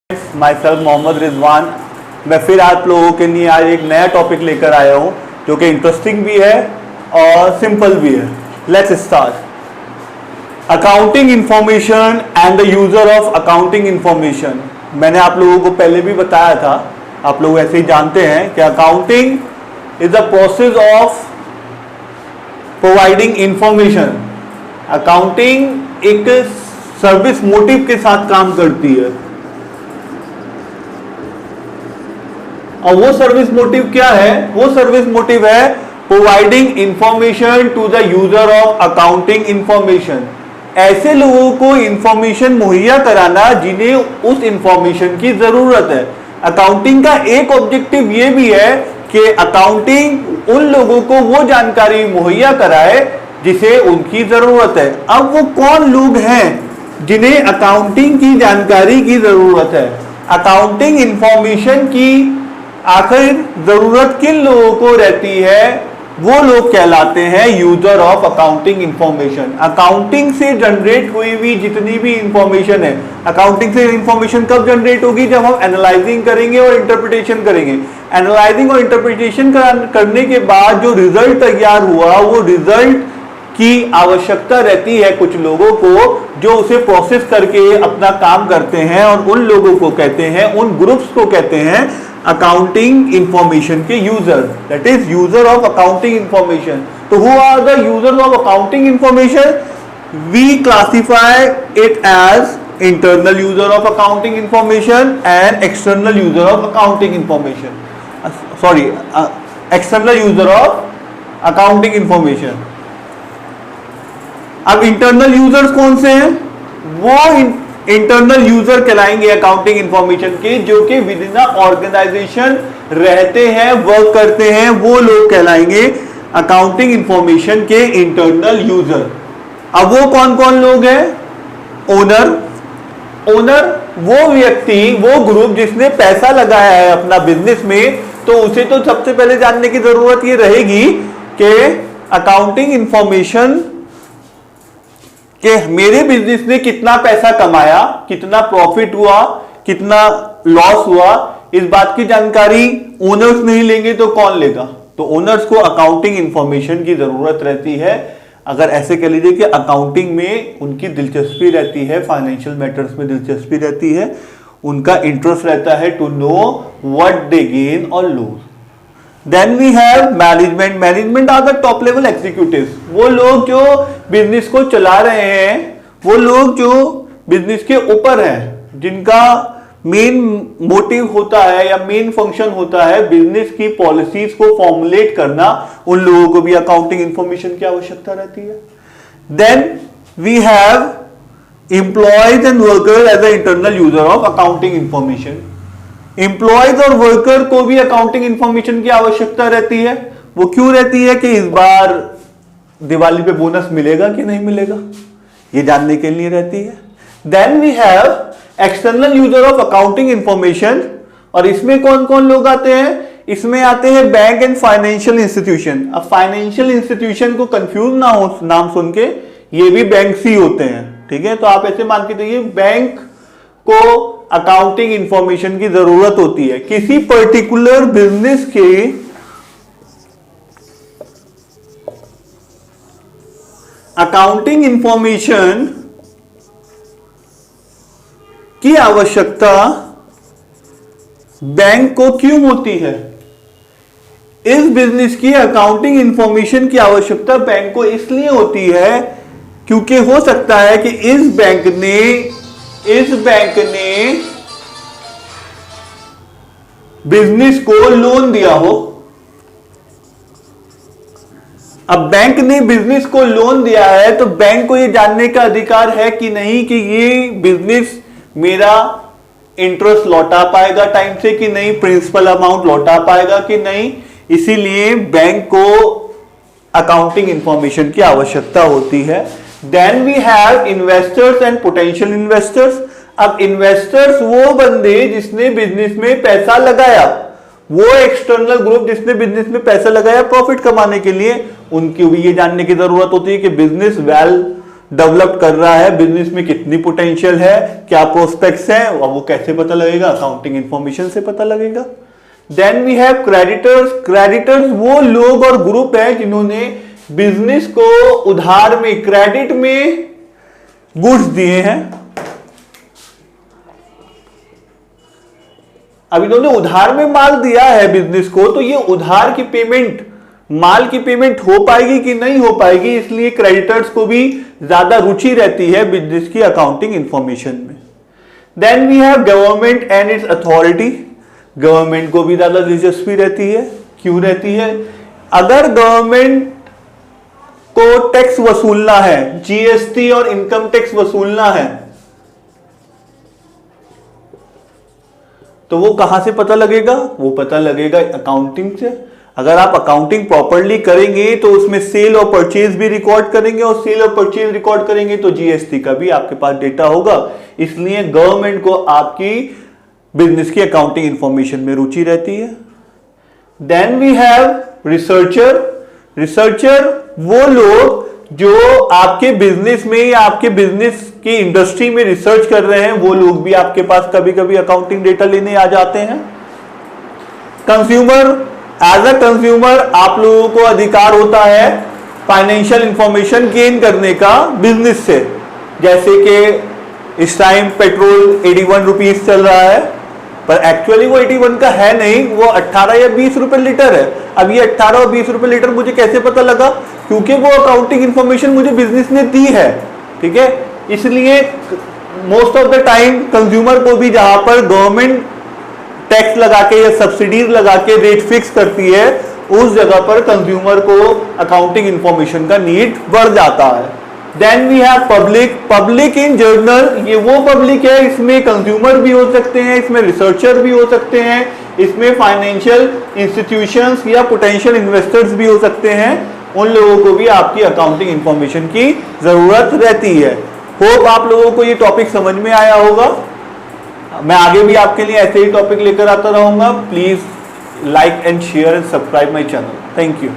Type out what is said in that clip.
My self Mohammad Rizwan. मैं फिर आप लोगों के लिए आज एक नया टॉपिक लेकर आया हूँ जो कि इंटरेस्टिंग भी है और सिंपल भी है। Let's start. Accounting information and the user of accounting information. मैंने आप लोगों को पहले भी बताया था, आप लोग ऐसे ही जानते हैं कि accounting is the process of providing information. Accounting एक सर्विस मोटिव के साथ काम करती है और वो सर्विस मोटिव क्या है? वो सर्विस मोटिव है providing information to the user of accounting information. ऐसे लोगों को इंफॉर्मेशन मुहैया कराना जिन्हें उस इंफॉर्मेशन की जरूरत है। अकाउंटिंग का एक ऑब्जेक्टिव ये भी है कि अकाउंटिंग उन लोगों को वो जानकारी मुहैया कराए जिसे उनकी जरूरत है। अब वो कौन लोग हैं जिन्हें अकाउंटिंग की जानकारी की जरूरत है? अकाउंटिंग इंफॉर्मेशन की आखिर जरूरत किन लोगों को रहती है? वो लोग कहलाते हैं user of accounting information. Accounting से जनरेट हुई हुई जितनी भी इंफॉर्मेशन है, अकाउंटिंग से इंफॉर्मेशन कब जनरेट होगी? जब हम एनालाइजिंग करेंगे और इंटरप्रिटेशन करेंगे। एनालाइजिंग और इंटरप्रिटेशन करने के बाद जो रिजल्ट तैयार हुआ, वो रिजल्ट की आवश्यकता रहती है कुछ लोगों को जो उसे प्रोसेस करके अपना काम करते हैं, और उन लोगों को कहते हैं, उन ग्रुप्स को कहते हैं अकाउंटिंग इंफॉर्मेशन के user. That is user of accounting information. तो who are the users of accounting information? We classify it as internal user of accounting information and external user of accounting information. Sorry, external user of accounting information. अब internal users कौन से हैं? वो internal user कहलाएंगे accounting information के, जो कि with in organisation रहते हैं, वर्क करते हैं। वो लोग कहलाएंगे अकाउंटिंग इंफॉर्मेशन के इंटरनल यूजर। अब वो कौन कौन लोग हैं? ओनर वो व्यक्ति, वो ग्रुप जिसने पैसा लगाया है अपना बिजनेस में, तो उसे तो सबसे पहले जानने की जरूरत ये रहेगी कि अकाउंटिंग इंफॉर्मेशन कि मेरे बिजनेस ने कितना पैसा कमाया, कितना प्रॉफिट हुआ, कितना लॉस हुआ, इस बात की जानकारी ओनर्स नहीं लेंगे तो कौन लेगा? तो ओनर्स को अकाउंटिंग इंफॉर्मेशन की जरूरत रहती है। अगर ऐसे कह लीजिए कि अकाउंटिंग में उनकी दिलचस्पी रहती है, फाइनेंशियल मैटर्स में दिलचस्पी रहती है, उनका इंटरेस्ट रहता है to know what they gain और lose. Then we have management. Management are the top level executives. वो लोग जो बिजनेस को चला रहे हैं, वो लोग जो बिजनेस के ऊपर हैं, जिनका मेन मोटिव होता है या मेन फंक्शन होता है बिजनेस की पॉलिसीज को फॉर्मुलेट करना, उन लोगों को भी अकाउंटिंग इंफॉर्मेशन की आवश्यकता रहती है। Then we have employees and workers as an internal user of accounting information. Employees और वर्कर को भी अकाउंटिंग इंफॉर्मेशन की आवश्यकता रहती है। वो क्यों रहती है? कि इस बार दिवाली पे बोनस मिलेगा कि नहीं मिलेगा, ये जानने के लिए रहती है। Then we have external user of accounting information, और इसमें कौन कौन लोग आते हैं? इसमें आते हैं बैंक एंड फाइनेंशियल इंस्टीट्यूशन। अब फाइनेंशियल इंस्टीट्यूशन को कंफ्यूज ना हो नाम सुन के, ये भी बैंक ही होते हैं, ठीक है? तो आप ऐसे मान के देखिए, बैंक को अकाउंटिंग इंफॉर्मेशन की जरूरत होती है किसी पर्टिकुलर बिजनेस के अकाउंटिंग इंफॉर्मेशन की आवश्यकता बैंक को क्यों होती है? इस बिजनेस की अकाउंटिंग इंफॉर्मेशन की आवश्यकता बैंक को इसलिए होती है क्योंकि हो सकता है कि इस बैंक ने बिजनेस को लोन दिया हो। अब बैंक ने बिजनेस को लोन दिया है तो बैंक को यह जानने का अधिकार है कि नहीं कि ये बिजनेस मेरा इंटरेस्ट लौटा पाएगा टाइम से कि नहीं, प्रिंसिपल अमाउंट लौटा पाएगा कि नहीं। इसीलिए बैंक को अकाउंटिंग इंफॉर्मेशन की आवश्यकता होती है। Then we have investors and potential investors. अब इन्वेस्टर्स वो बंदे जिसने बिजनेस में पैसा लगाया, वो एक्सटर्नल ग्रुप जिसने बिजनेस में पैसा लगाया प्रॉफिट कमाने के लिए, उनकी भी ये जानने की जरूरत होती है कि बिजनेस वेल डेवलप कर रहा है, बिजनेस में कितनी पोटेंशियल है, क्या प्रोस्पेक्ट्स हैं, वो कैसे पता लगेगा? अकाउंटिंग इंफॉर्मेशन से पता लगेगा। Then we have creditors. Creditors वो लोग और ग्रुप है जिन्होंने बिजनेस को उधार में, क्रेडिट में गुड्स दिए हैं। अब इन्होंने उधार में माल दिया है बिजनेस को, तो ये उधार की पेमेंट, माल की पेमेंट हो पाएगी कि नहीं हो पाएगी, इसलिए क्रेडिटर्स को भी ज्यादा रुचि रहती है बिजनेस की अकाउंटिंग इंफॉर्मेशन में। Then we have government and its authority. Government को भी ज्यादा दिलचस्पी रहती है। क्यों रहती है? अगर गवर्नमेंट को टैक्स वसूलना है, जीएसटी और इनकम टैक्स वसूलना है, तो वो कहां से पता लगेगा? वो पता लगेगा अकाउंटिंग से। अगर आप अकाउंटिंग प्रॉपर्ली करेंगे तो उसमें सेल और परचेज भी रिकॉर्ड करेंगे, और सेल और परचेज रिकॉर्ड करेंगे तो जीएसटी का भी आपके पास डेटा होगा। इसलिए गवर्नमेंट को आपकी बिजनेस की अकाउंटिंग इंफॉर्मेशन में रुचि रहती है। Then we have researcher. Researcher वो लोग जो आपके बिजनेस में या आपके बिजनेस की इंडस्ट्री में रिसर्च कर रहे हैं, वो लोग भी आपके पास कभी कभी अकाउंटिंग डेटा लेने आ जाते हैं। कंज्यूमर, एज अ कंज्यूमर आप लोगों को अधिकार होता है फाइनेंशियल इंफॉर्मेशन गेन करने का बिजनेस से। जैसे कि इस टाइम पेट्रोल 81 रुपीज चल रहा है, पर एक्चुअली वो 81 का है नहीं, वो 18 या 20 रुपए लीटर है। अब ये 18 और 20 रुपए लीटर मुझे कैसे पता लगा? क्योंकि वो अकाउंटिंग इंफॉर्मेशन मुझे बिजनेस ने दी है। ठीक है, इसलिए most of the time consumer को भी जहां पर गवर्नमेंट टैक्स लगा के या सब्सिडीज लगा के रेट फिक्स करती है, उस जगह पर कंज्यूमर को अकाउंटिंग इंफॉर्मेशन का नीड बढ़ जाता है। Then we have public. Public in general, ये वो पब्लिक है, इसमें कंज्यूमर भी हो सकते हैं, इसमें रिसर्चर भी हो सकते हैं, इसमें फाइनेंशियल इंस्टीट्यूशंस या पोटेंशियल इन्वेस्टर्स भी हो सकते हैं। उन लोगों को भी आपकी अकाउंटिंग इंफॉर्मेशन की जरूरत रहती है। होप आप लोगों को ये टॉपिक समझ में आया होगा। मैं आगे भी आपके लिए ऐसे ही टॉपिक लेकर आता रहूंगा। Please like and share and subscribe my channel. Thank you.